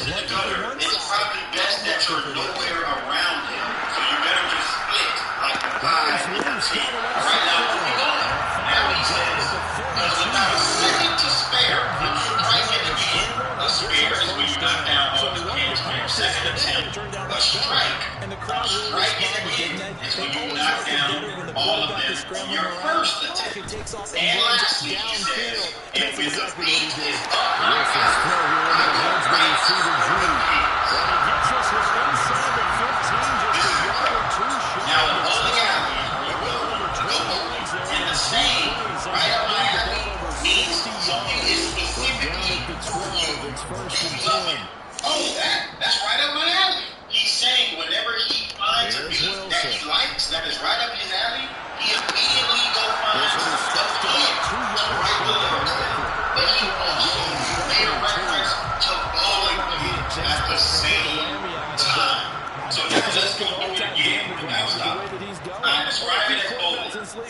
in the gutter, it's probably best that you're nowhere around him. So you better just split like the 5 and the 10. All right, now moving on. Now he says, with about a second to spare, I'm striking again. A spare is when you knock down all the pins on your second attempt. A strike, I'm striking again, is when you knock down all of them on your first attempt. And lastly, he says, and when the beat is up, now the bowling alley, the bowling, and the same right up my alley means something is specifically loving. Oh, that's right up my alley. He's saying whenever he finds a beat that he likes, that is right up his alley, he immediately go find a beat right below. But he also made a reference to bowling pins at the same time. So now let's go through it again without stopping. I describe it as bowling, because the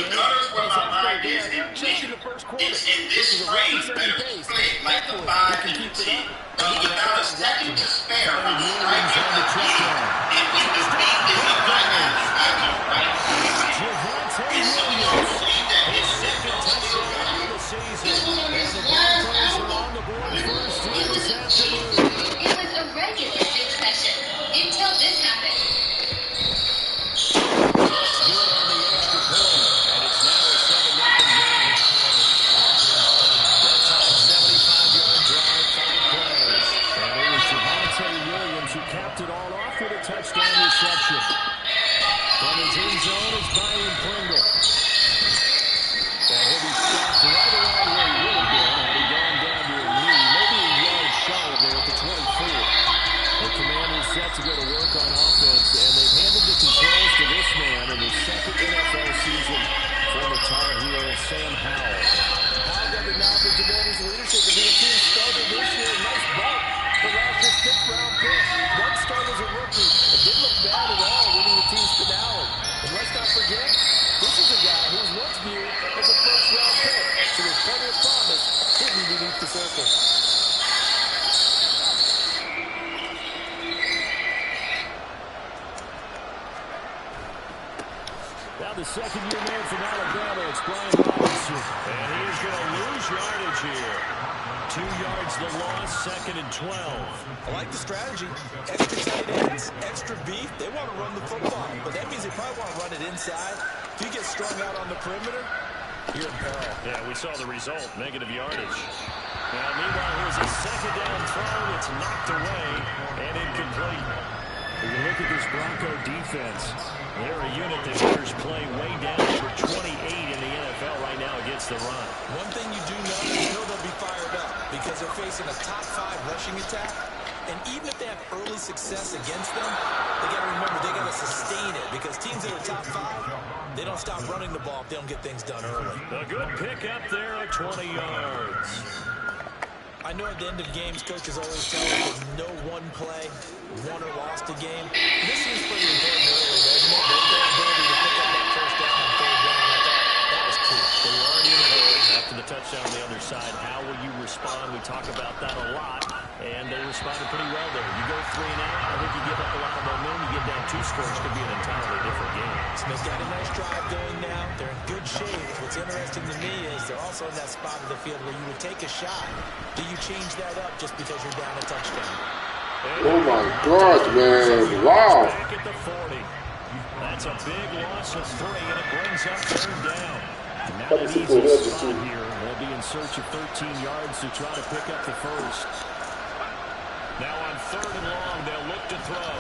gutter's where my mind is, and it's in this frame that is split like the 5 and the 10. So with about a second to spare, I'm striking again, and when the beat is in my alley, I come right behind. And so you'll see that his second still going. This was on his last album. It was a regular gym session until this happened. Touchdown reception. From his end zone is Byron Pringle. And he'll be stopped right around where he would have been had he gone down to a knee, maybe a yard shy of there at the 24. The Commanders set to go to work on offense, and they've handed the controls to this man in his second NFL season, former Tar Heel Sam Howell. Howell got the nod for Commanders leadership. The team started this year. Nice bump for last year's 5th-round pick. One start as a rookie. It didn't look bad at all, winning the team's finale. And let's not forget, this is a guy who was once viewed as a first-round pick. So there's plenty of promise hidden beneath the surface. Now the second-year man from Alabama, it's Brian Robinson. And he is going to lose yardage here. 2 yards the loss, 2nd and 12. I like the strategy. Extra tight ends, extra beef. They want to run the football, but that means they probably want to run it inside. If you get strung out on the perimeter, you're in peril. Yeah, we saw the result, negative yardage. Now, meanwhile, here's a second down throw. It's knocked away and incomplete. When you look at this Bronco defense, they're a unit that hitters play way down, number 28 in the NFL right now against the run. One thing you do know they'll be fired up because they're facing a top 5 rushing attack. And even if they have early success against them, they got to remember they got to sustain it because teams that are top 5, they don't stop running the ball if they don't get things done early. A good pick up there at 20 yards. I know at the end of games, coaches always tell us there's no one play, won or lost a game. This seems pretty important early, doesn't it? Their ability to pick up that first down on 3rd down, I thought that was key. They were already in a hole after the touchdown on the other side. How will you respond? We talk about that a lot, and they responded pretty well there. You go 3 and out, I think you give up a lot of momentum. You get down 2 scores, could be an entirely different game. They've got a nice drive going now. They're in good shape. What's interesting to me is they're also in that spot of the field where you would take a shot. Do you change that up just because you're down a touchdown? Oh my God, man. Wow. Back at the 40. That's a big loss of 3, and it brings up 3rd down. Now an easy spot here. They'll be in search of 13 yards to try to pick up the first. Now on 3rd and long, they'll look to throw.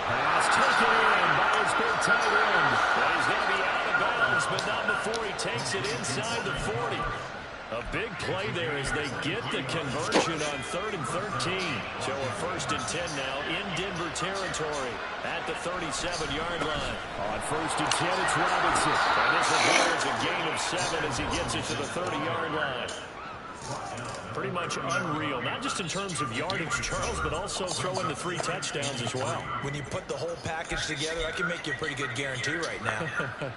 Pass taken in by his big tight end. Well, he's going to be out of bounds, but not before he takes it inside the 40. A big play there as they get the conversion on 3rd and 13. So a 1st and 10 now in Denver territory at the 37-yard line. On 1st and 10, it's Robinson. And this requires a gain of 7 as he gets it to the 30-yard line. Pretty much unreal, not just in terms of yardage, Charles, but also throwing the 3 touchdowns as well. When you put the whole package together, I can make you a pretty good guarantee right now.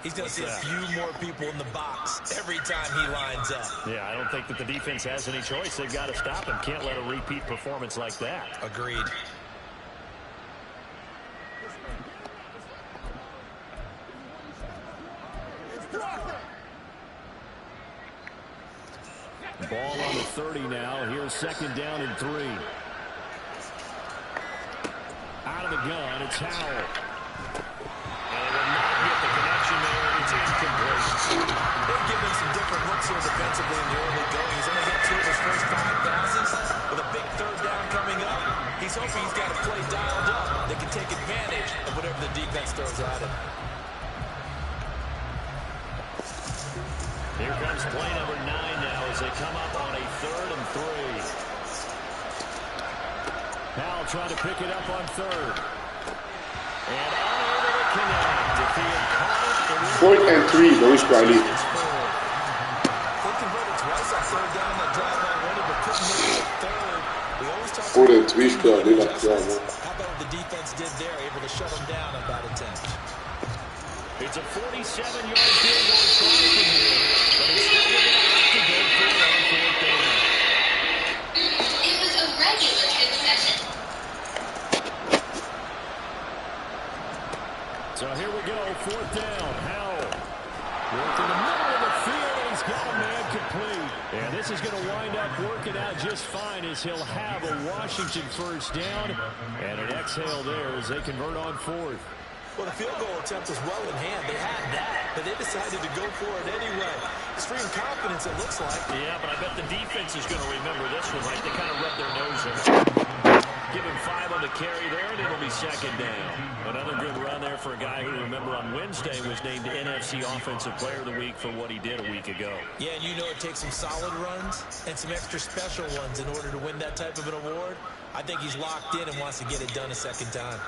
He's going to see a few more people in the box every time he lines up. Yeah, I don't think that the defense has any choice. They've got to stop him. Can't let a repeat performance like that. Agreed. Ball on the 30 now. Here's 2nd down and 3. Out of the gun, it's Howell. And they will not get the connection there. It's incomplete. They've given some different looks here defensively in the early going. He's only got 2 of his first 5 passes. With a big 3rd down coming up, he's hoping he's got a play dialed up that can take advantage of whatever the defense throws at him. Here comes play number 9 now as they come up on a 3rd and 3. Powell trying to pick it up on 3rd. And unable to connect. If he had caught it, 4th and 3, Louis Riley. They converted twice on 3rd down that drive already, but couldn't make it 3rd. We always talk 4th and 3 still. They like that, man. How about what the defense did there, able to shut them down on that attempt? It's a 47-yard field goal try from here, but instead they're going to have to go for it on 4th down. It was a regular good session. So here we go, 4th down. Howell working in the middle of the field, and he's got a man complete. And this is going to wind up working out just fine as he'll have a Washington 1st down and an exhale there as they convert on 4th. Well, the field goal attempt was well in hand. They had that, but they decided to go for it anyway. Extreme confidence, it looks like. Yeah, but I bet the defense is going to remember this one, right? They kind of rubbed their nose in it. Give him 5 on the carry there, and it'll be 2nd down. Another good run there for a guy who, remember, on Wednesday was named NFC Offensive Player of the Week for what he did a week ago. Yeah, and you know it takes some solid runs and some extra special ones in order to win that type of an award. I think he's locked in and wants to get it done a 2nd time.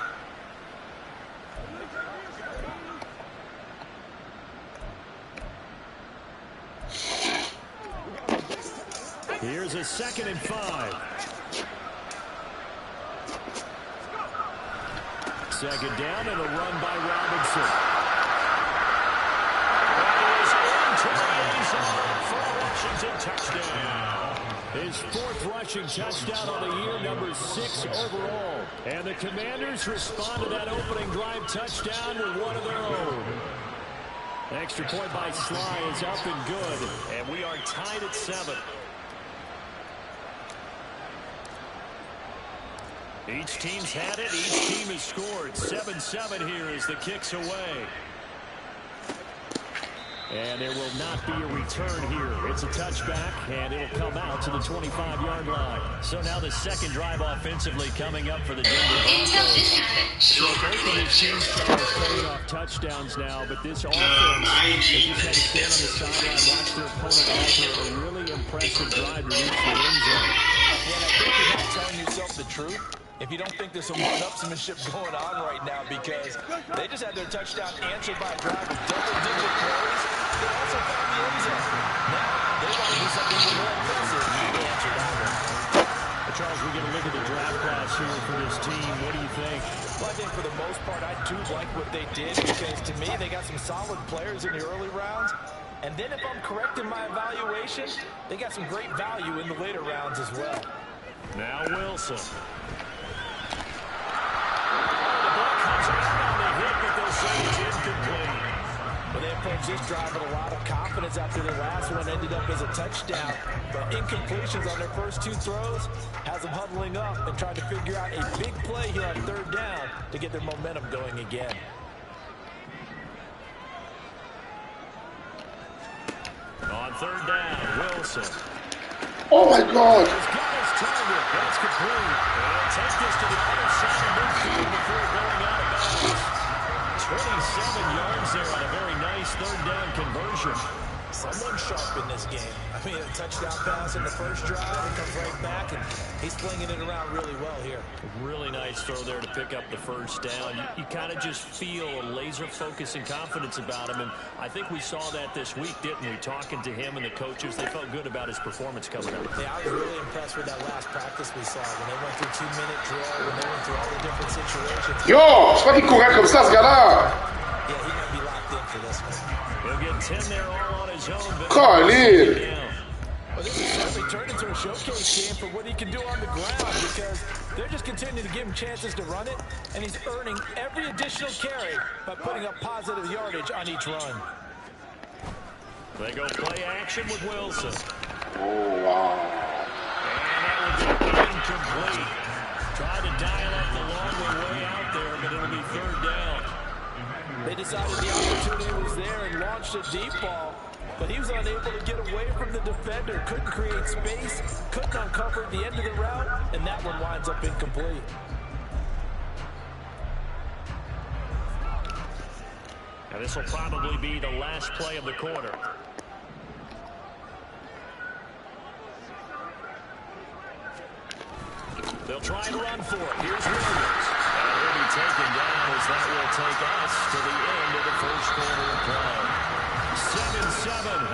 Here's a 2nd and 5. 2nd down and a run by Robinson. That is into the end zone for a Washington touchdown. His 4th rushing touchdown on the year, number 6 overall. And the Commanders respond to that opening drive touchdown with one of their own. Extra point by Sly is up and good. And we are tied at 7. Each team's had it. Each team has scored. 7-7 here as the kick's away. And there will not be a return here. It's a touchback, and it'll come out to the 25-yard line. So now the 2nd drive offensively coming up for the Denver Broncos. So both of these teams are playing off touchdowns now, but this offense, they just had to stand on the sideline, watch their opponent offer a really impressive drive to reach the end zone. Yeah, I think you're not telling yourself the truth if you don't think there's some one-upsmanship going on right now, because they just had their touchdown answered by a drive with double-digit plays. They also found the end zone. Now, they want to do something more impressive to answer that one. Charles, we get a look at the draft class here for this team. What do you think? Well, I think for the most part, I do like what they did, because to me, they got some solid players in the early rounds. And then if I'm correct in my evaluation, they got some great value in the later rounds as well. Now Wilson. The ball comes out on the hit, but they'll say it's incomplete. Well, they approached this drive with a lot of confidence after the last one ended up as a touchdown. But incompletions on their first 2 throws has them huddling up and trying to figure out a big play here on 3rd down to get their momentum going again. On 3rd down, Wilson. Oh my God! He's got his target. That's complete. And he'll take this to the other side of midfield before going out of bounds. 27 yards there on a very nice 3rd down conversion. Someone sharp in this game. I mean, a touchdown pass in the first drive and comes right back and He's flinging it around really well here. Really nice throw there to pick up the first down. You kind of just feel a laser focus and confidence about him, and I think we saw that this week, didn't we? Talking to him and the coaches, they felt good about his performance coming up. Yeah, I was really impressed with that last practice we saw when they went through 2-minute drill, when they went through all the different situations. Yo, je sais pas qu'il courait comme ça, ce gars-là. Yeah, he's going to be locked in for this one. He'll get 10 there all on his own. Colin. Well, this has certainly turned into a showcase game for what he can do on the ground because they're just continuing to give him chances to run it, and he's earning every additional carry by putting up positive yardage on each run. They go play action with Wilson. Oh, wow. And that will be incomplete. Tried to dial up the longer way out there, but it'll be third down. They decided the opportunity was there and launched a deep ball, but he was unable to get away from the defender, couldn't create space, couldn't uncover the end of the route, and that one winds up incomplete. Now this will probably be the last play of the quarter. They'll try and run for it. Here's Williams. And he'll be taken down as that will take us to the end of the first quarter of play. 7-7,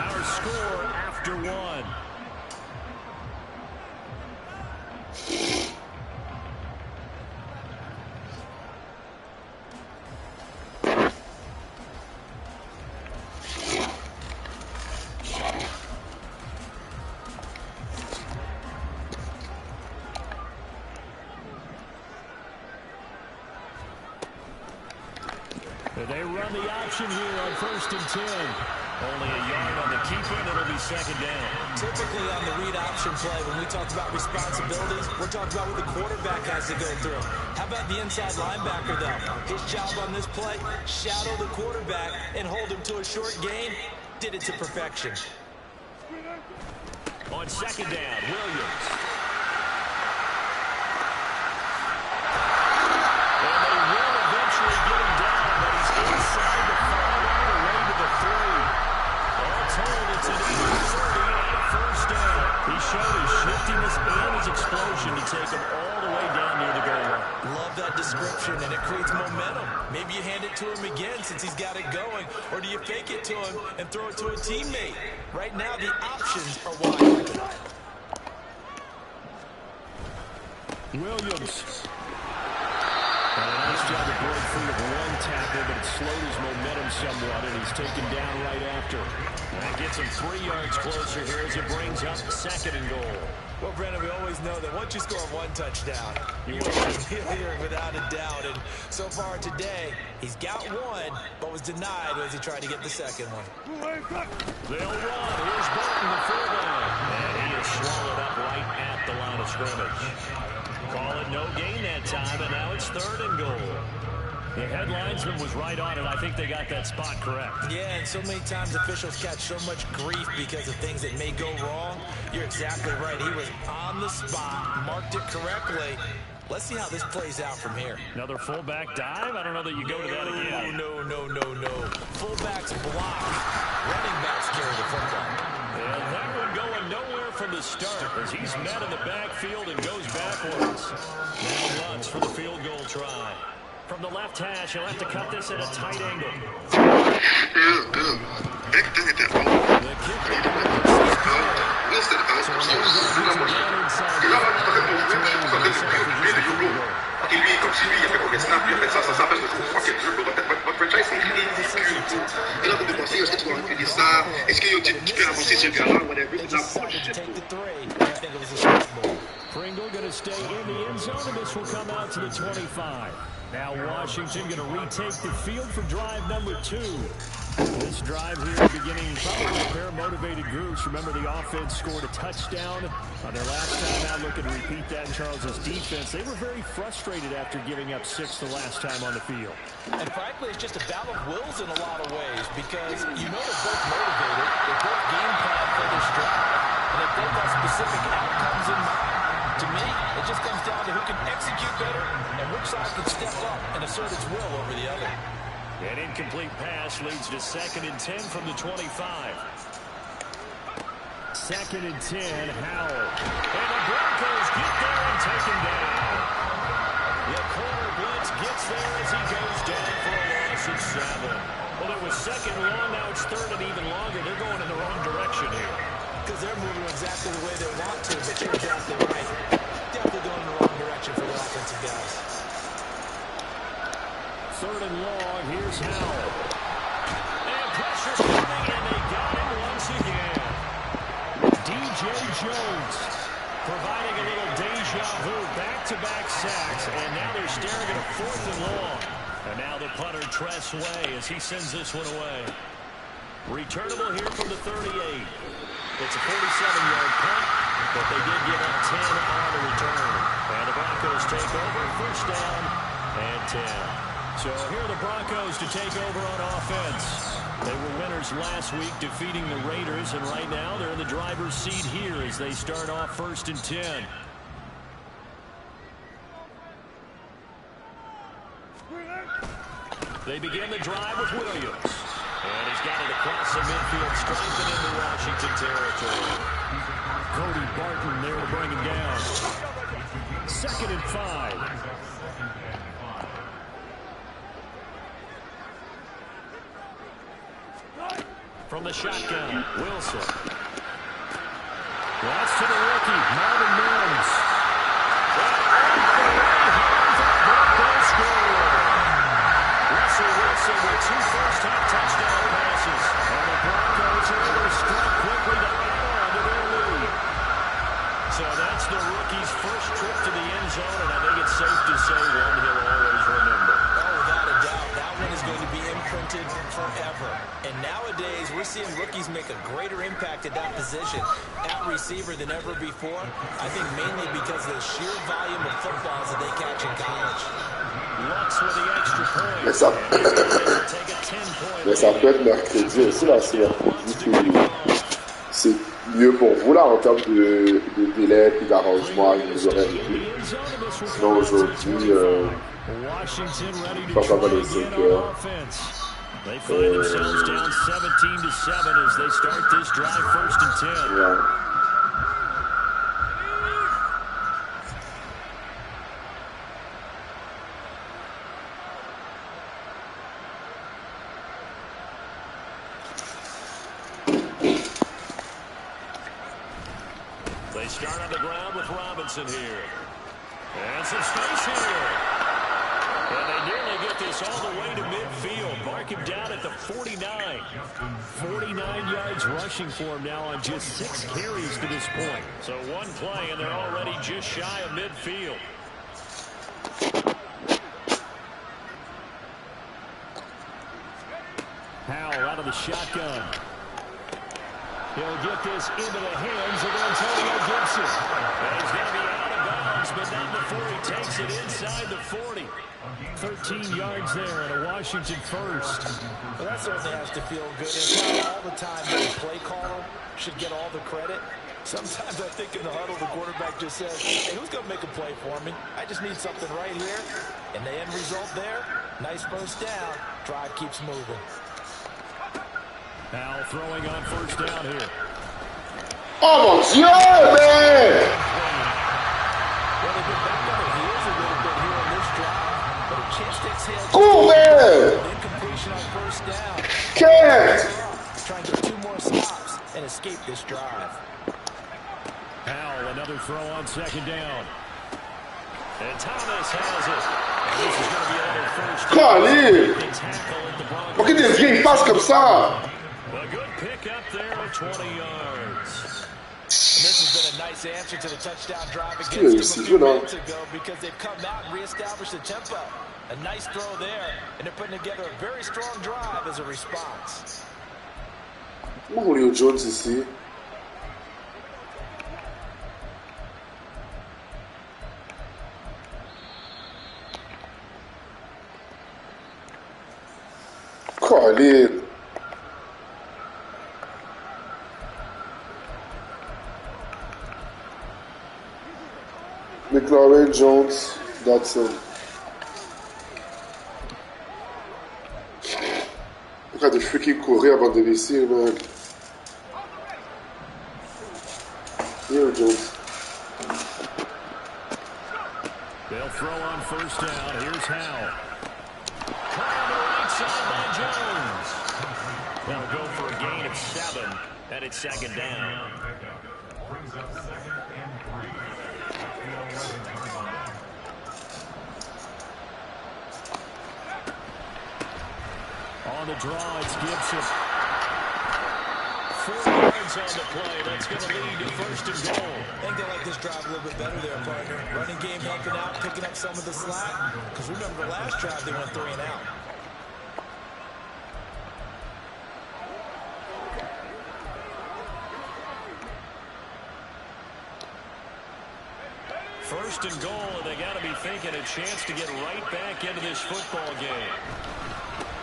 our score after one. They run the option here on 1st and 10. Only a yard on the keeper, and it'll be second down. Typically on the read option play, when we talk about responsibilities, we're talking about what the quarterback has to go through. How about the inside linebacker, though? His job on this play, shadow the quarterback and hold him to a short gain. Did it to perfection. On second down, Williams. And they will eventually get him down, but he's inside the 5 away to the 3. All told, it's an even 30 and first down. He showed his shiftiness and his explosion to take him all the way down near the goal line. Love that description, and it creates momentum. Maybe you hand it to him again since he's got it going, or do you fake it to him and throw it to a teammate? Right now, the options are wide open. Williams. And a nice job to break free of one tackle, but it slowed his momentum somewhat, and he's taken down right after. That gets him 3 yards closer here as it brings up 2nd and goal. Well, Brennan, we always know that once you score 1 touchdown, you are here without a doubt. And so far today, he's got 1, but was denied as he tried to get the 2nd one. They'll run. Here's Burton, the fullback. And he is swallowed up right at the line of scrimmage. Call it no gain that time, and now it's 3rd and goal. The headlinesman was right on it. I think they got that spot correct. Yeah, and so many times officials catch so much grief because of things that may go wrong. You're exactly right. He was on the spot, marked it correctly. Let's see how this plays out from here. Another fullback dive? I don't know that you go to that again. No. Fullbacks block. Running backs carry the football. And that one going nowhere from the start as he's met in the backfield and goes backwards. Now runs for the field goal try. From the left hash, he'll have to cut this at a tight angle. Pringle going to stay in the end zone, and this will come out to the 25. Now Washington going to retake the field for drive number 2. This drive here beginning probably a pair of motivated groups. Remember, the offense scored a touchdown on their last time out. Looking to repeat that in Charles's defense. They were very frustrated after giving up 6 the last time on the field. And frankly, it's just a battle of wills in a lot of ways because you know they're both motivated. They both game plan for this drive. And they both have specific outcomes in mind. To me, it just comes down to who can execute better and which side can step up and assert its will over the other. An incomplete pass leads to 2nd and 10 from the 25. 2nd and 10, Howell. And the Broncos get there You're exactly right. Definitely going in the wrong direction for the offensive guys. 3rd and long. Here's Howell. And pressure coming, and they got him once again. DJ Jones providing a little deja vu. Back-to-back sacks, and now they're staring at a 4th and long. And now the punter Tress Way as he sends this one away. Returnable here from the 38. It's a 47-yard punt, but they did give up 10 on the return. And the Broncos take over, 1st down and 10. So here are the Broncos to take over on offense. They were winners last week defeating the Raiders, and right now they're in the driver's seat here as they start off 1st and 10. They begin the drive with Williams. And he's got it across the midfield, strengthened into Washington territory. Cody Barton there to bring him down. 2nd and 5. From the shotgun, Wilson. That's to the rookie, Marvin Mims. Russell Wilson with 2 first-half touchdown passes. And the Broncos are able to strike quickly to add on to their lead. So that's the rookie's first trip to the end zone, and I think it's safe to say one he'll always remember. Oh, without a doubt, that one is going to be imprinted forever. And nowadays, we're seeing rookies make a greater impact at that position at receiver than ever before. I think mainly because of the sheer volume of footballs that they catch in college. Mais ça peut être mercredi aussi, là, c'est mercredi. C'est mieux pour vous, là, en termes de délai et d'arrangement avec les horaires et tout. Sinon, aujourd'hui, pas mal les 5 heures. They find themselves down 17-7 as they start this drive 1st and 10. Yeah. They start on the ground with Robinson here. And some space here. And they nearly get this all the way to midfield. Mark him down at the 49. 49 yards rushing for him now on just 6 carries to this point. So one play, and they're already just shy of midfield. Howell out of the shotgun. He'll get this into the hands of Antonio Gibson. And he's going to be out of bounds, but not before he takes it inside the 40. 13 yards there and a Washington first. Well, that certainly has to feel good. It's not all the time that the play caller should get all the credit. Sometimes I think in the huddle, the quarterback just says, hey, who's going to make a play for me? I just need something right here. And the end result there, nice first down. Drive keeps moving. Howell throwing on 1st down here. Oh mon Dieu, man! Well, they've been back on their heels a little bit here on this drive, but a chance to exhale. Cool, man! Incompletion on 1st down. Can't! Trying to get 2 more stops and escape this drive. Howell, another throw on 2nd down. And Thomas has it. And this is going to be another first down. Pourquoi des vieilles passes comme ça? A good pick up there at 20 yards. And this has been a nice answer to the touchdown drive against them a few minutes ago because they've come out and reestablished the tempo. A nice throw there, and they're putting together a very strong drive as a response. Julio Jones ici. Colin. McLaurin, Jones, Dodson. Pourquoi de freaking courir avant de réussir, man? Here, Jones. They'll throw on 1st down. Here's Howell. Caught on the right side by Jones. That'll go for a gain of 7, and it's 2nd down. draw. It's Gibson. 4 yards on the play. That's going to lead to first and goal. I think they like this drive a little bit better there, partner. Running game helping out, picking up some of the slack. Because remember the last drive, they went 3 and out. First and goal, and they got to be thinking a chance to get right back into this football game.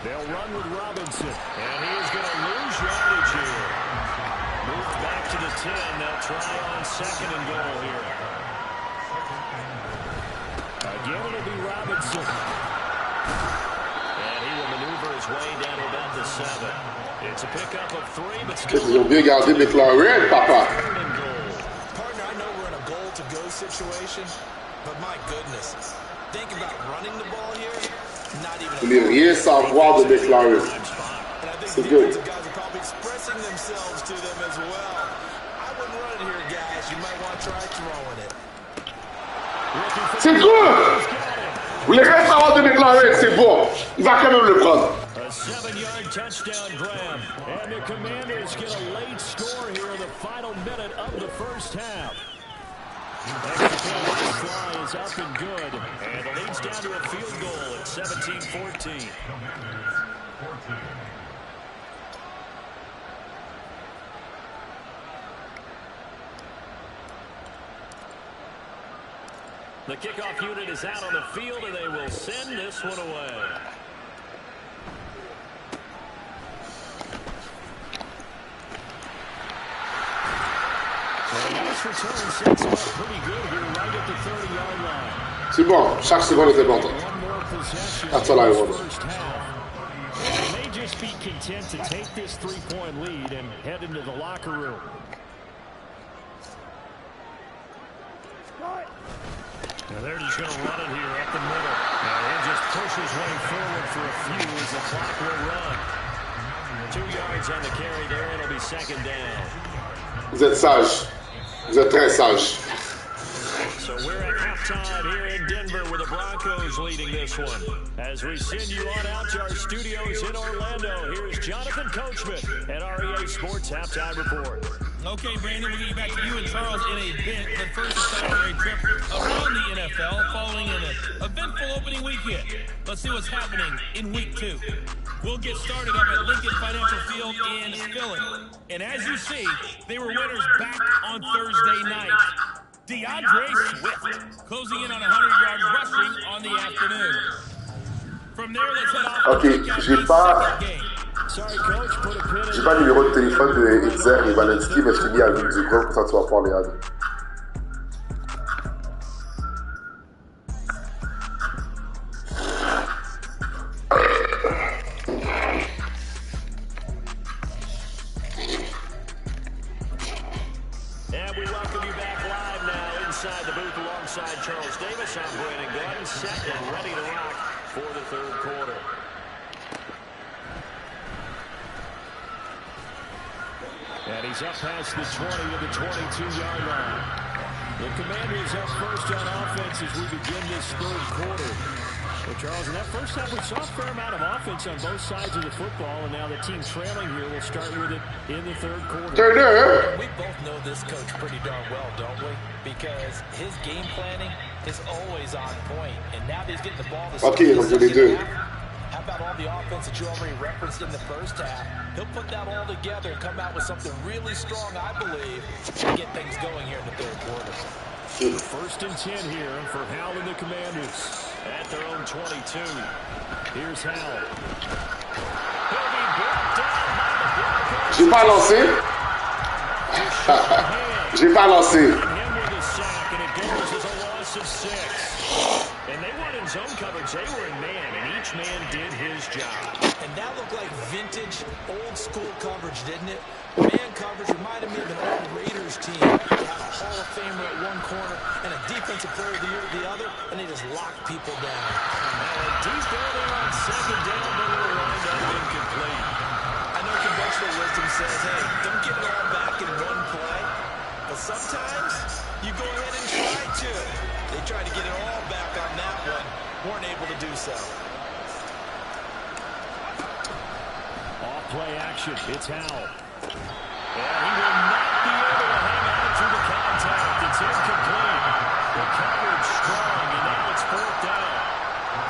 They'll run with Robinson, and he is going to lose yardage here. Moved back to the 10. They'll try on second and goal here. Again, it'll be Robinson. And he will maneuver his way down to about the 7. It's a pickup of 3, but still... Ils ont bien gardé McLaurin, papa. Partner, I know we're in a goal-to-go situation, but my goodness, think about running the ball here. Not even. Vous voulez rien savoir de McLaurin. C'est good. Guys are probably expressing themselves to them as well. I wouldn't run it here, guys. You might want to try throwing it. C'est good! Vous voulez rien savoir de McLaurin, c'est bon. Il va quand même le prendre. A 7-yard touchdown grab, and the Commanders get a late score here in the final minute of the first half. Extra point fly is up and good, and it leads down to a field goal at 17-14. The kickoff unit is out on the field, and they will send this one away. C'est bon, chaque seconde est importante. That's all I want. They may just be content to take this 3-point lead and head into the locker room. Now they're just going to run it here up the middle. And he'll just push his way forward for a few as the clock will run. 2 yards on the carry there. It'll be second down. Vous êtes sage. Vous êtes très sage. So we're at halftime here in Denver with the Broncos leading this one. As we send you on out to our studios in Orlando, here's Jonathan Coachman at REA Sports Halftime Report. Okay, Brandon, we'll get you back to you and Charles in a bit. But first, a celebratory trip around the NFL following an eventful opening weekend. Let's see what's happening in Week 2. We'll get started up at Lincoln Financial Field in Philly. And as you see, they were winners back on Thursday night. DeAndre Swift closing in on 100 yards rushing on the afternoon. From there, let's head off. Ok, j'ai pas le numéro de téléphone de Itzer et Valensky, mais je t'ai mis à l'une du groupe, comme ça tu vas pouvoir les aider. And we welcome you back live now inside the booth alongside Charles Davis. I'm Brandon Glenn, set and ready to rock for the third quarter. And he's up past the 20 to the 22-yard line. The Commanders up first on offense as we begin this third quarter. Well, Charles, in that first half, we saw a fair amount of offense on both sides of the football, and now the team trailing here will start with it in the third quarter. We both know this coach pretty darn well, don't we? Because his game planning is always on point, and now he's getting the ball to How about all the offense that you already referenced in the first half? He'll put that all together and come out with something really strong, I believe, to get things going here in the third quarter. First and 10 here for Howell and the Commanders at their own 22. Here's Howell. He'll be brought down by the Broncos. J'ai pas lancé. J'ai pas lancé. Him with a sack, and it goes as a loss of 6. And they weren't in zone coverage. They were in man, and each man did his job. And that looked like vintage, old-school coverage, didn't it? Man coverage reminded me of an old Raiders team. They had a Hall of Famer at one corner and a Defensive Player of the Year at the other, and they just locked people down. And deep down there on second down, but it'll wind up incomplete. I know conventional wisdom says, hey, don't get it all back in one play. But sometimes you go ahead and try to. They tried to get it all back on that one. Weren't able to do so. play action. It's Howell. And he will not be able to hang on through the contact. It's incomplete. The coverage strong, and now it's 4th down.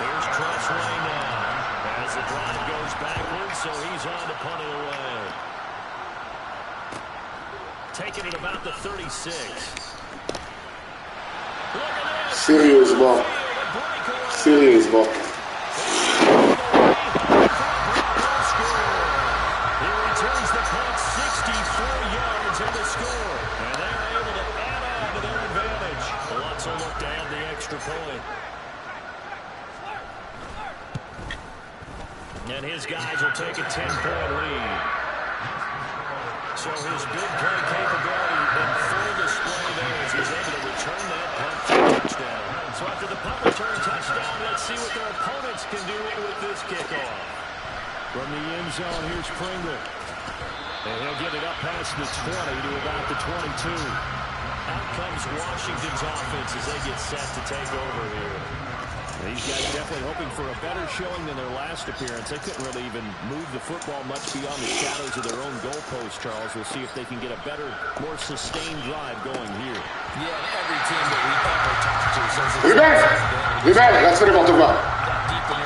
There's Tressway now as the drive goes backwards, so he's on to punt it away. Taking it about the 36. Sérieusement. Sérieusement. He returns the punt 64 yards in the score. And they're able to add on to their advantage. Lutz will look to add the extra point. And his guys will take a 10-point lead. So his big play capability in full display there as he's able to return that punt for a touchdown. So after the punt return touchdown, let's see what their opponents can do with this kickoff. From the end zone, here's Pringle. And he'll get it up past the 20 to about the 22. Out comes Washington's offense as they get set to take over here. These guys definitely hoping for a better showing than their last appearance. They couldn't really even move the football much beyond the shadows of their own goalpost, Charles. We'll see if they can get a better, more sustained drive going here. Yeah, every team that we've ever talked to says Ruben, that's what I want to run.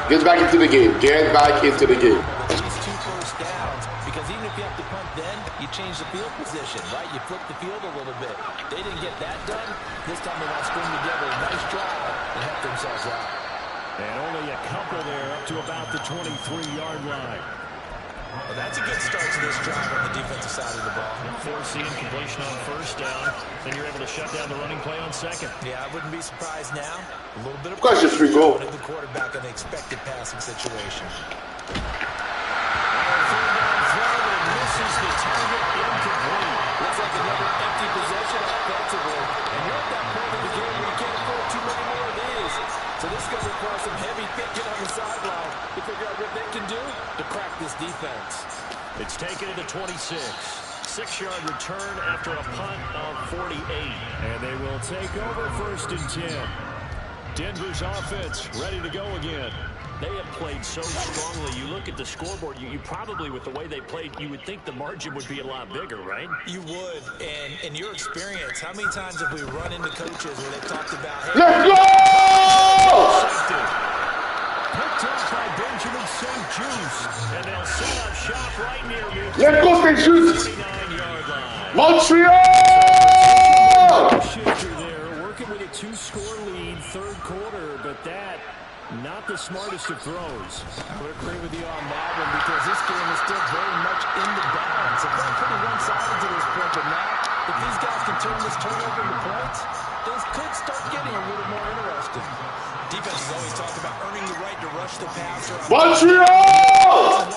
Get back into the game. Get back into the game. These 2 first downs, because even if you have to punt then, you change the field position, right? You flip the field a little bit. They didn't get that done. This time they want to string together a nice drive and help themselves out. And only a couple there up to about the 23-yard line. Well, that's a good start to this drive on the defensive side of the ball. Forcing completion on 1st down. Then you're able to shut down the running play on 2nd. Yeah, I wouldn't be surprised now. A little bit of Pourquoi j'ai free goal? the quarterback in the expected passing situation. Misses the target, incomplete. Looks like another empty possession offensively. And you're at that point in the game where you can't afford too many more of these. So this is going to require some heavy thinking on the sideline to figure out what they can do to crack this defense. It's taken to the 26. 6-yard return after a punt of 48. And they will take over 1st and 10. Denver's offense ready to go again. They have played so strongly. You look at the scoreboard, you probably, with the way they played, you would think the margin would be a lot bigger, right? You would. And in your experience, how many times have we run into coaches where they've talked about, hey, Let's go! Picked up by Benjamin St. Juice. And they'll set up shop right near me. Let's go, St. Juice! 39-yard line. Montreal! Shifter there, working with a 2-score lead, 3rd quarter, but that not the smartest of throws. I would agree with you on that one because this game is still very much in the balance. It's been pretty one-sided to this point, but now, if these guys can turn this turnover into points, things could start getting a little more interesting. Defenses always talk about earning the right to rush the passer. Montreal!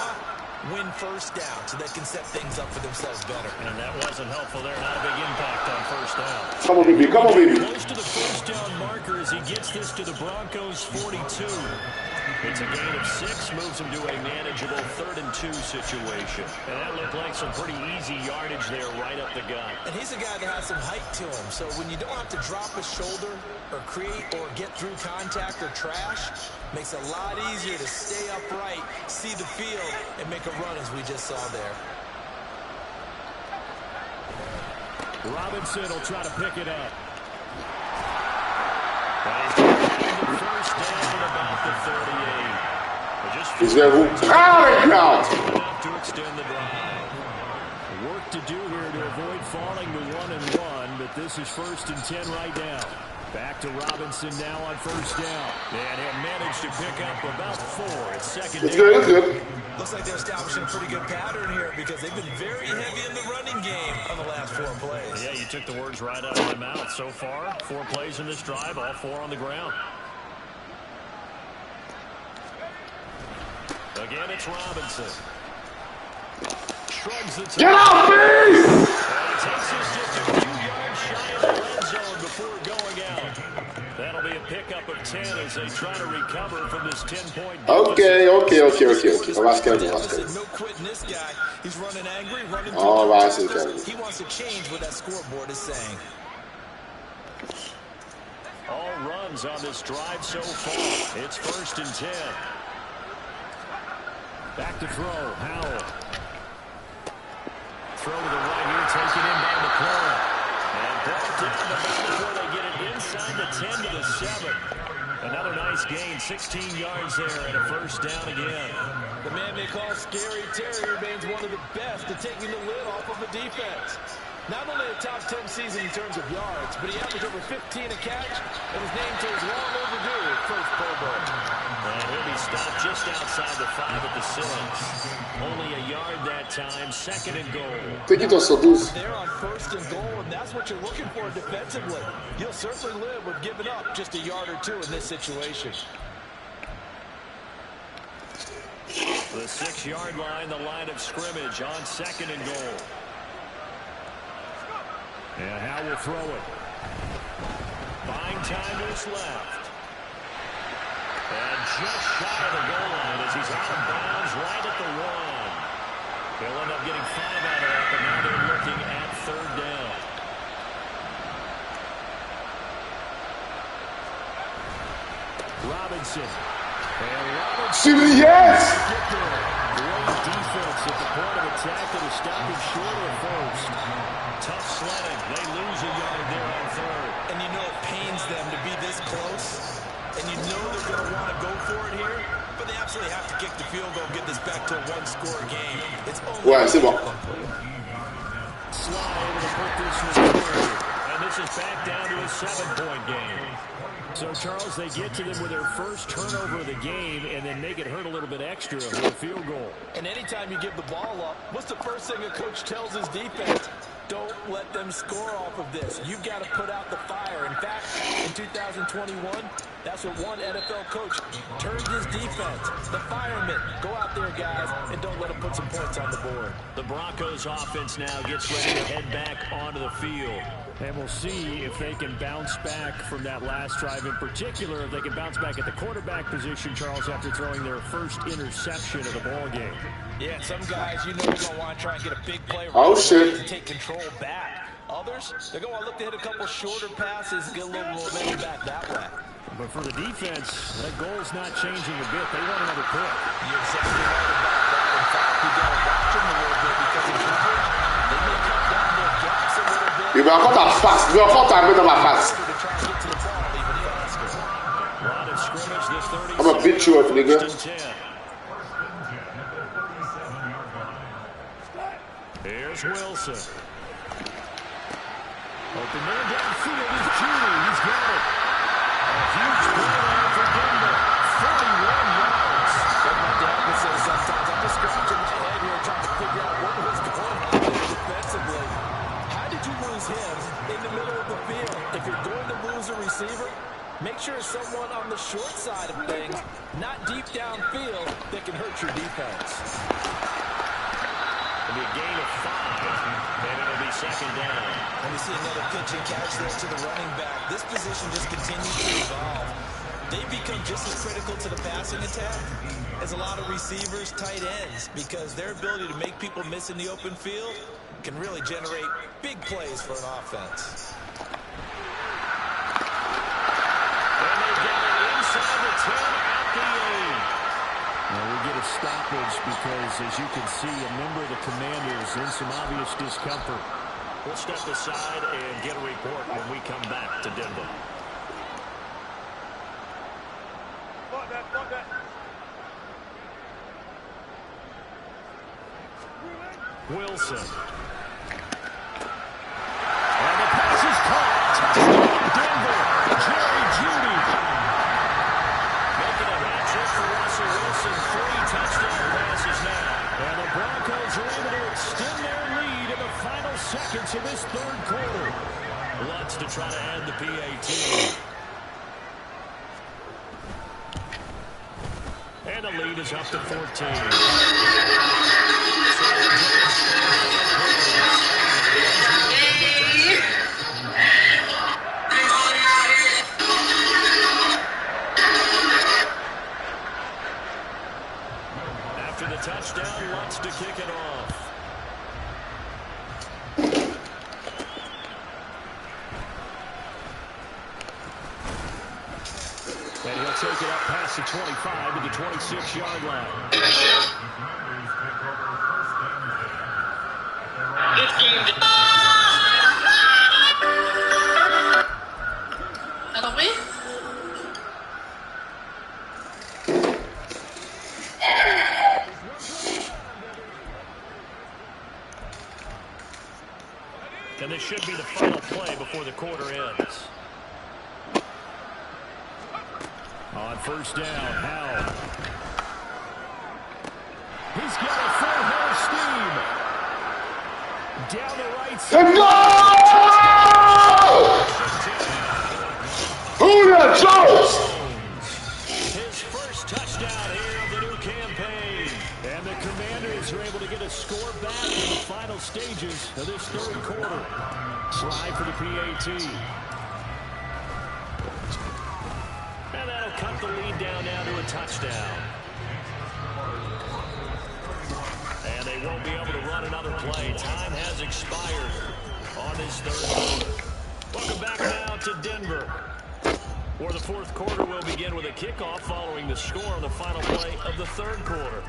Win 1st down so they can set things up for themselves better. And that wasn't helpful there. Not a big impact on 1st down. Come on, baby. Come on, baby. Close to the 1st down marker as he gets this to the Broncos 42. It's a gain of 6, moves him to a manageable 3rd and 2 situation. And that looked like some pretty easy yardage there right up the gut. And he's a guy that has some height to him, so when you don't have to drop a shoulder or create or get through contact or trash, makes it a lot easier to stay upright, see the field, and make a run as we just saw there. Robinson will try to pick it up. The 1st down at about the 38. He's there. Enough to extend the drive. Work to do here to avoid falling to 1-1, but this is 1st and 10 right now. Back to Robinson now on 1st down. And he'll manage to pick up about 4 at 2nd It's down. good, it's good. Looks like they're establishing a pretty good pattern here because they've been very heavy in the running game on the last 4 plays. Yeah, you took the words right out of my mouth. So far, 4 plays in this drive, all 4 on the ground. Again, it's Robinson. Shrugs it. Get out, please! And he takes us just a few yards shy of the red zone before going out. That'll be a pickup of 10 as they try to recover from this 10-point deficit. Okay. On va se calmer, No quitting this guy. He's running angry, running On va se calmer. He wants to change what that scoreboard is saying. All runs on this drive so far. It's 1st and 10. Back to throw, Howell. throw to the right here, taken in by McLaurin. And brought down the ball before they get it inside the 10 to the 7. Another nice gain, 16 yards there, and a first down again. The man they call Scary Terry remains one of the best at taking the lid off of a defense. Not only a top 10 season in terms of yards, but he averaged over 15 a catch, and his name to his long overdue first Pro Bowl. And he'll be stopped just outside the 5 at the 6. Only a yard that time, 2nd and goal. Take it on 112. They're on 1st and goal, and that's what you're looking for defensively. You'll certainly live with giving up just a yard or two in this situation. The 6-yard line, the line of scrimmage on 2nd and goal. And Howe will throw it. Buying time to his left. And just shy of the goal line as he's out of bounds right at the 1. They'll end up getting 5 out of that, but now they're looking at 3rd down. Robinson. And Robinson. Yes! Great defense at the point of attack that is stopping short of first. Tough sledding. They lose a yard there on 3rd. And you know it pains them to be this close. And you know they're going to want to go for it here. But they absolutely have to kick the field goal and get this back to a one-score game. It's only Ouais, c'est bon. Slide able to put this one through. And this is back down to a 7-point game. So, Charles, they get to them with their first turnover of the game and then make it hurt a little bit extra with a field goal. And anytime you give the ball up, what's the first thing a coach tells his defense? Don't let them score off of this. You've got to put out the fire. In fact, in 2021, that's what one NFL coach turned his defense. The firemen. Go out there, guys, and don't let them put some points on the board. The Broncos offense now gets ready to head back onto the field. And we'll see if they can bounce back from that last drive in particular, if they can bounce back at the quarterback position, Charles, after throwing their first interception of the ball game. Yeah, and some guys, you know, they're going to want to try and get a big play Oh, right shit. to take control back. Others, they're going to look to hit a couple shorter passes and get a little momentum back that way. But for the defense, that goal's not changing a bit. They want another pick. You're exactly right about that. In fact, you got to watch them a little bit because in coverage, they may cut down their gaps a little bit. Il va encore ta face. Il va encore t'amener dans ma face. To try and get to the ball even faster. Line of scrimmage, this 30. I'm gonna beat you up, nigga. Here's Wilson. Open man downfield is Judy. He's got it. A huge play line for Denver. 41 yards. What my dad would say sometimes, I'm just scratching my head here trying to figure out what was going on there defensively. How did you lose him in the middle of the field? If you're going to lose a receiver, make sure it's someone on the short side of things, not deep downfield, that can hurt your defense. It'll be a gain of 5, and it'll be 2nd down. And we see another pitch and catch there to the running back. This position just continues to evolve. They become just as critical to the passing attack as a lot of receivers, tight ends, because their ability to make people miss in the open field can really generate big plays for an offense. And they get it inside the 10 at the 8. Well, we get a stoppage because, as you can see, a member of the Commanders in some obvious discomfort. We'll step aside and get a report when we come back to Denver. Wilson. And the pass is caught. Touchdown, Denver. Jerry Jeudy. Making a hat-trick for Russell Wilson. 3 touchdown passes now. And the Broncos are able to extend their lead in the final seconds of this 3rd quarter. Lutz to try to add the PAT. And the lead is up to 14. After the touchdown, Lutz to kick it off. And he'll take it up past the 25 to the 26-yard line. This game. Attends, oui? And this should be the final play before the quarter ends. On first down, Howell. He's got a full head of steam. Down the right side. Julio Jones! His first touchdown here of the new campaign. And the Commanders are able to get a score back in the final stages of this third quarter. Slide for the PAT. And that'll cut the lead down now to a touchdown. And they won't be able to run another play. Time has expired on this third quarter. Welcome back now to Denver, where the fourth quarter will begin with a kickoff following the score on the final play of the third quarter.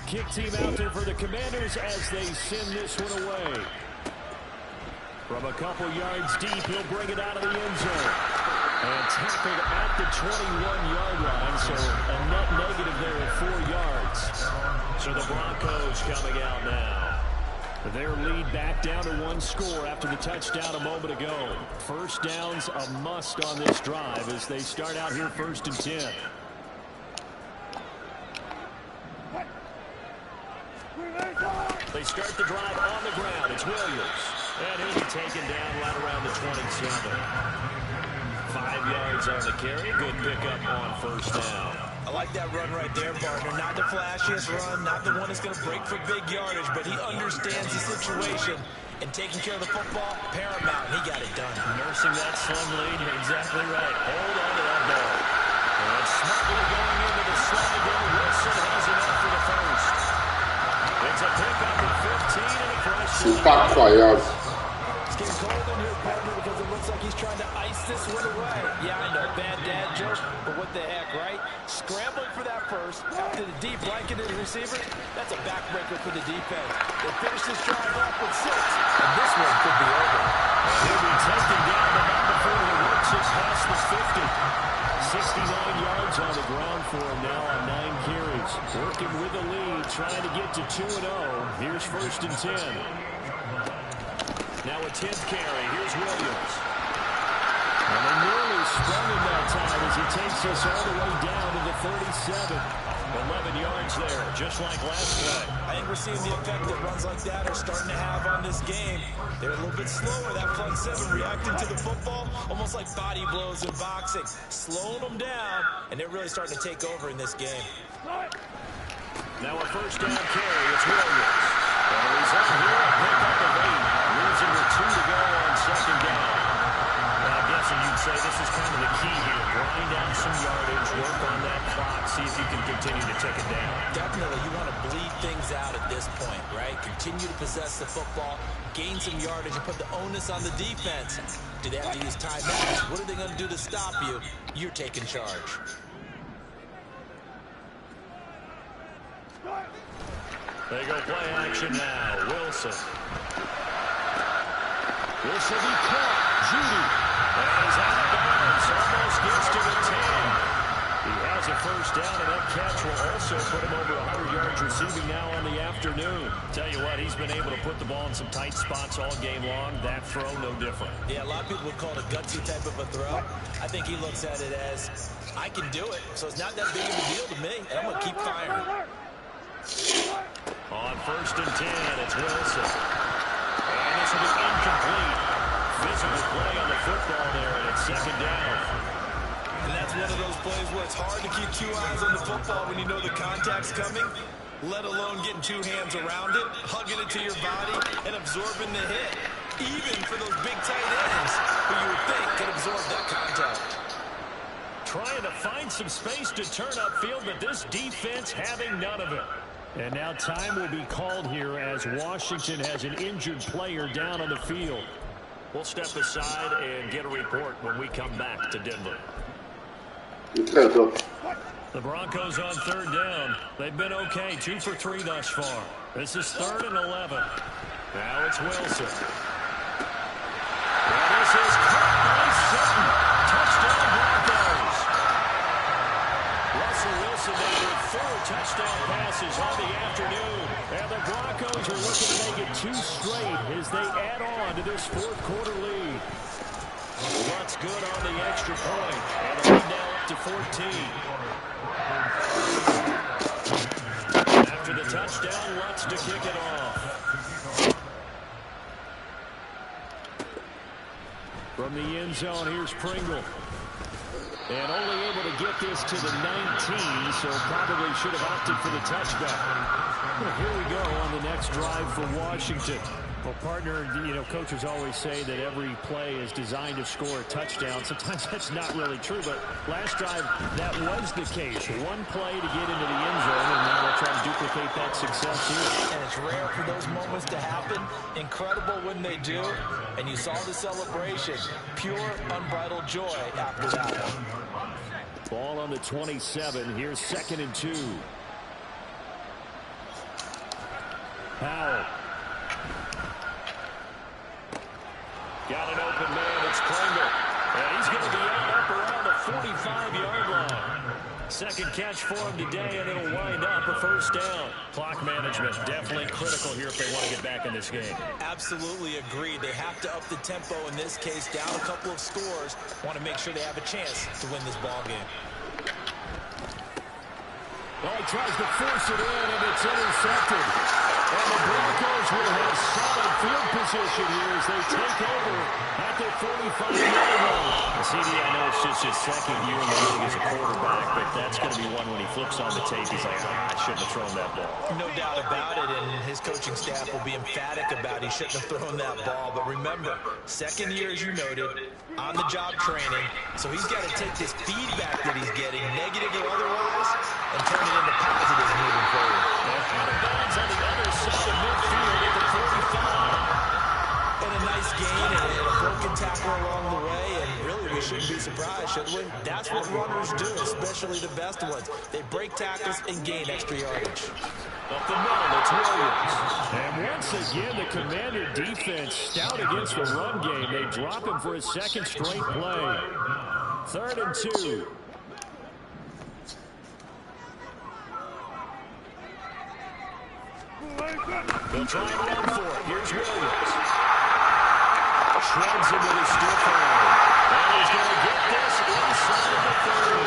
Kick team out there for the Commanders as they send this one away. From a couple yards deep, he'll bring it out of the end zone. And tackled at the 21-yard line, so a net negative there at 4 yards. So the Broncos coming out now. Their lead back down to 1 score after the touchdown a moment ago. First down's a must on this drive as they start out here 1st and 10. They start the drive on the ground. It's Williams. And he'll be taken down right around the 27. 5 yards on the carry. Good pickup on first down. I like that run right there, partner. Not the flashiest run, not the one that's going to break for big yardage, but he understands the situation. And taking care of the football, paramount. He got it done. Nursing that slim lead. Exactly right. Hold on to that ball. And smartly going into the slide there. Wilson has it up for the first. It's a pickup at 15 and a fresh. C'est pas incroyable. It's getting cold in here, partner, because it looks like he's trying to ice this one away. Yeah, I know, bad dad joke, but what the heck, right? Scrambling for that first, after the deep blanketed receiver, that's a backbreaker for the defense. They finish this drive off with 6, and this one could be over. He'll be taken down the night before he works it past the 50. 69 yards on the ground for him now on 9 carries. Working with the lead, trying to get to 2-0. Here's 1st and 10. Now a 10th carry. Here's Williams. And they nearly sprung him that time as he takes us all the way down to the 37. 11 yards there, just like last play. I think we're seeing the effect that runs like that are starting to have on this game. They're a little bit slower, that front 7 reacting to the football, almost like body blows in boxing. Slowing them down, and they're really starting to take over in this game. Now a first down carry. It's Williams. And he's up here, a pickup of 8. Losing with 2 to go on 2nd down. Well, I'm guessing you'd say this is kind of the key here. Grind out some yardage, work on that clock, see if you can continue to take it down. Definitely, you want to bleed things out at this point, right? Continue to possess the football, gain some yardage, and put the onus on the defense. Do they have to use timeouts? What are they going to do to stop you? You're taking charge. They go play action now. Wilson. This will be caught. Judy. And he's out of bounds. Almost gets to the 10. He has a first down, and that catch will also put him over 100 yards receiving now on the afternoon. Tell you what, he's been able to put the ball in some tight spots all game long. That throw, no different. Yeah, a lot of people would call it a gutsy type of a throw. I think he looks at it as, I can do it, so it's not that big of a deal to me, and I'm going to keep firing. On 1st and 10, it's Wilson. And this will be incomplete. Physical play on the football there, and it's 2nd down. And that's one of those plays where it's hard to keep 2 eyes on the football when you know the contact's coming, let alone getting 2 hands around it, hugging it to your body, and absorbing the hit. Even for those big tight ends who you would think could absorb that contact. Trying to find some space to turn upfield, but this defense having none of it. And now time will be called here as Washington has an injured player down on the field. We'll step aside and get a report when we come back to Denver. The Broncos on 3rd down. They've been okay, 2 for 3 thus far. This is 3rd and 11. Now it's Wilson. And this is caught by Sutton. Touchdown Broncos. Russell Wilson made with 4 touchdown passes on the afternoon. And the Broncos are looking to make it 2 straight as they add on to this 4th quarter lead. Lutz good on the extra point. And the lead now up to 14. After the touchdown, Lutz to kick it off. From the end zone, here's Pringle. And only able to get this to the 19, so probably should have opted for the touchback. Well, here we go on the next drive for Washington. Well, partner, you know, coaches always say that every play is designed to score a touchdown. Sometimes that's not really true, but last drive, that was the case. 1 play to get into the end zone, and now they'll try to duplicate that success here. And it's rare for those moments to happen. Incredible when they do. And you saw the celebration. Pure, unbridled joy after that one. Ball on the 27. Here's 2nd and 2. Powell. Got an open man. It's Pringle. And he's going to be up around the 45-yard line. Second catch for him today, and it'll wind up a first down. Clock management definitely critical here if they want to get back in this game. Absolutely agreed. They have to up the tempo in this case, down a couple of scores. Want to make sure they have a chance to win this ball game. Well, he tries to force it in, and it's intercepted. And the Broncos will have solid field position here as they take over at their 45-yard line. CD, I know it's just his 2nd year in the league as a quarterback, but that's going to be one when he flips on the tape. He's like, I shouldn't have thrown that ball. No doubt about it, and his coaching staff will be emphatic about he shouldn't have thrown that ball. But remember, 2nd year, as you noted, on-the-job training, so he's got to take this feedback that he's getting, negative or otherwise, and turn it into positive moving forward. Out of bounds on the other side of midfield at the 45. And a nice gain and a broken tackle along the way, and really we shouldn't be surprised, should we? That's what runners do, especially the best ones. They break tackles and gain extra yardage. Up the middle, it's Williams. And once again, the Commander defense stout against the run game. They drop him for his 2nd straight play. 3rd and 2. They'll try and run for it. Here's Williams. Shreds him with his stiff arm. And he's going to get this inside the 30.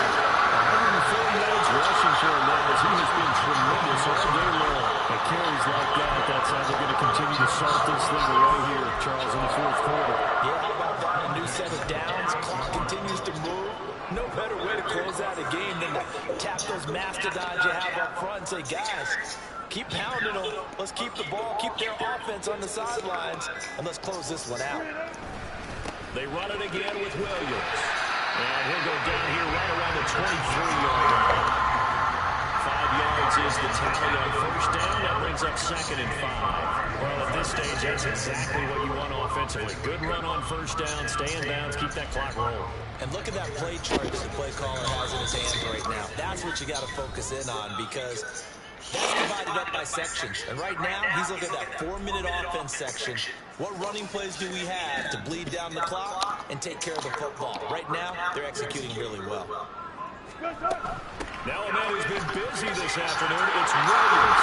104 yards rushing for him now as he has been tremendous all day long. At carries like that, that's how they're going to continue to salt this thing away here, Charles, in the 4th quarter. Yeah, how about that? A new set of downs. Clock continues to move. No better way to close out a game than to tap those mastodons you have up front and say, guys, keep pounding them. Let's keep the ball, keep their offense on the sidelines, and let's close this one out. They run it again with Williams. And he'll go down here right around the 23-yard line. 5 yards is the tally on first down. That brings up 2nd and 5. Well, at this stage, that's exactly what you want offensively. Good run on first down, stay in bounds, keep that clock rolling. And look at that play chart that the play caller has in his hands right now. That's what you got to focus in on because that's divided up by sections. And right now, he's looking at that 4-minute offense section. What running plays do we have to bleed down the clock and take care of the football? Right now, they're executing really well. Now a man who's been busy this afternoon, it's Williams.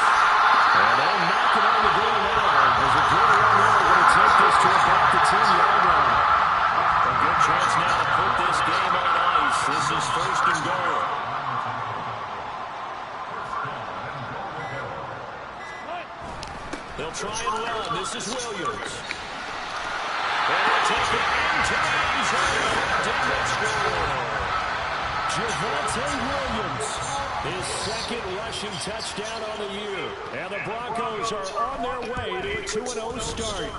And they'll knock it on the goal line. There's a good run there. Going to take this to about the 10-yard line. A good chance now to put this game on ice. This is 1st and goal. They'll try and run. This is Williams. And they'll take it into the end zone. Didn't score. Javonte Williams, his 2nd rushing touchdown on the year. And the Broncos are on their way to a 2-0 start.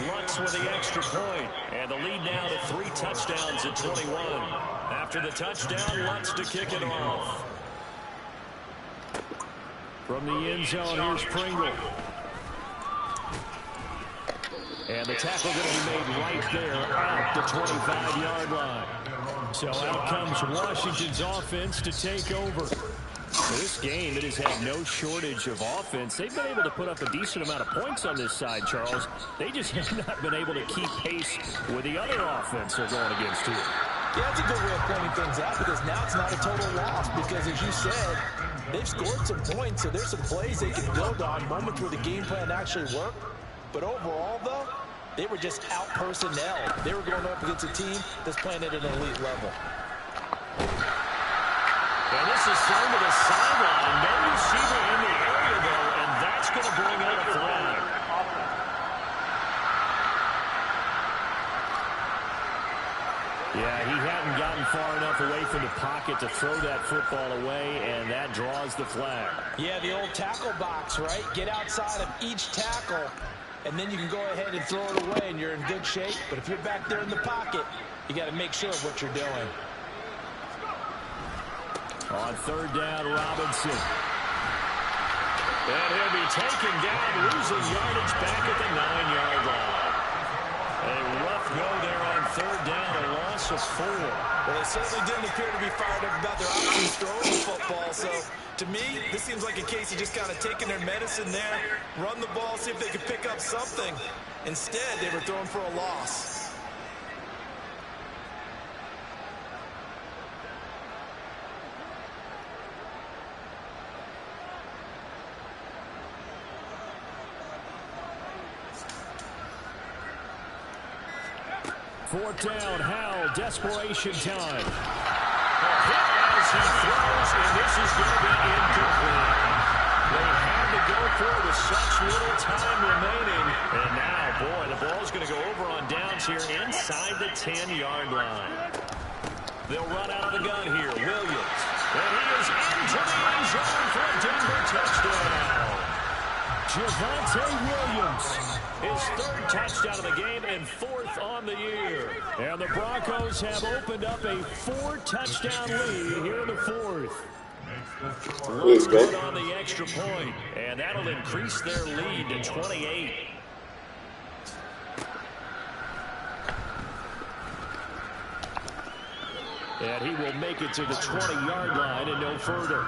Lutz with the extra point. And the lead now to 3 touchdowns at 21. After the touchdown, Lutz to kick it off. From the end zone, here's Pringle. And the tackle going to be made right there at the 25-yard line. So out comes Washington's offense to take over. This game, it has had no shortage of offense. They've been able to put up a decent amount of points on this side, Charles. They just have not been able to keep pace with the other offense they're going against here. Yeah, that's a good way of pointing things out because now it's not a total loss because, as you said, they've scored some points, so there's some plays they can build on, moments where the game plan actually worked. But overall, though, they were just out-personnel. They were going up against a team that's playing at an elite level. And this is thrown to the sideline. No receiver in the area, though, and that's going to bring out a flag. Yeah, he hadn't gotten far enough away from the pocket to throw that football away, and that draws the flag. Yeah, the old tackle box, right? Get outside of each tackle, and then you can go ahead and throw it away, and you're in good shape. But if you're back there in the pocket, you got to make sure of what you're doing. On third down, Robinson. And he'll be taken down, losing yardage back at the 9-yard line. A rough go there on third down, a loss of 4. Well, they certainly didn't appear to be fired up about their options throwing the football. So, to me, this seems like a case of just kind of taking their medicine there, run the ball, see if they could pick up something. Instead, they were throwing for a loss. Fourth down, Howell, desperation time. A hit as he throws, and this is going to be incomplete. They had to go for it with such little time remaining. And now, boy, the ball's going to go over on downs here inside the 10-yard line. They'll run out of the gun here. Williams. And he is into the end zone for a Denver touchdown. Javonte Williams, his third touchdown of the game and 4th on the year. And the Broncos have opened up a 4-touchdown lead here in the 4th. Let's go on the extra point, and that'll increase their lead to 28. And he will make it to the 20-yard line and no further.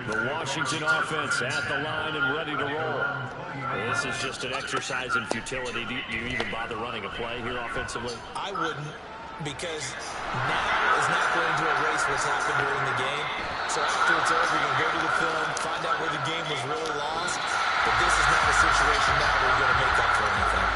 The Washington offense at the line and ready to roll. This is just an exercise in futility. Do you even bother running a play here offensively? I wouldn't, because now is not going to erase what's happened during the game. So after it's over, you're going to go to the film, find out where the game was really lost. But this is not a situation now where you're going to make up for anything.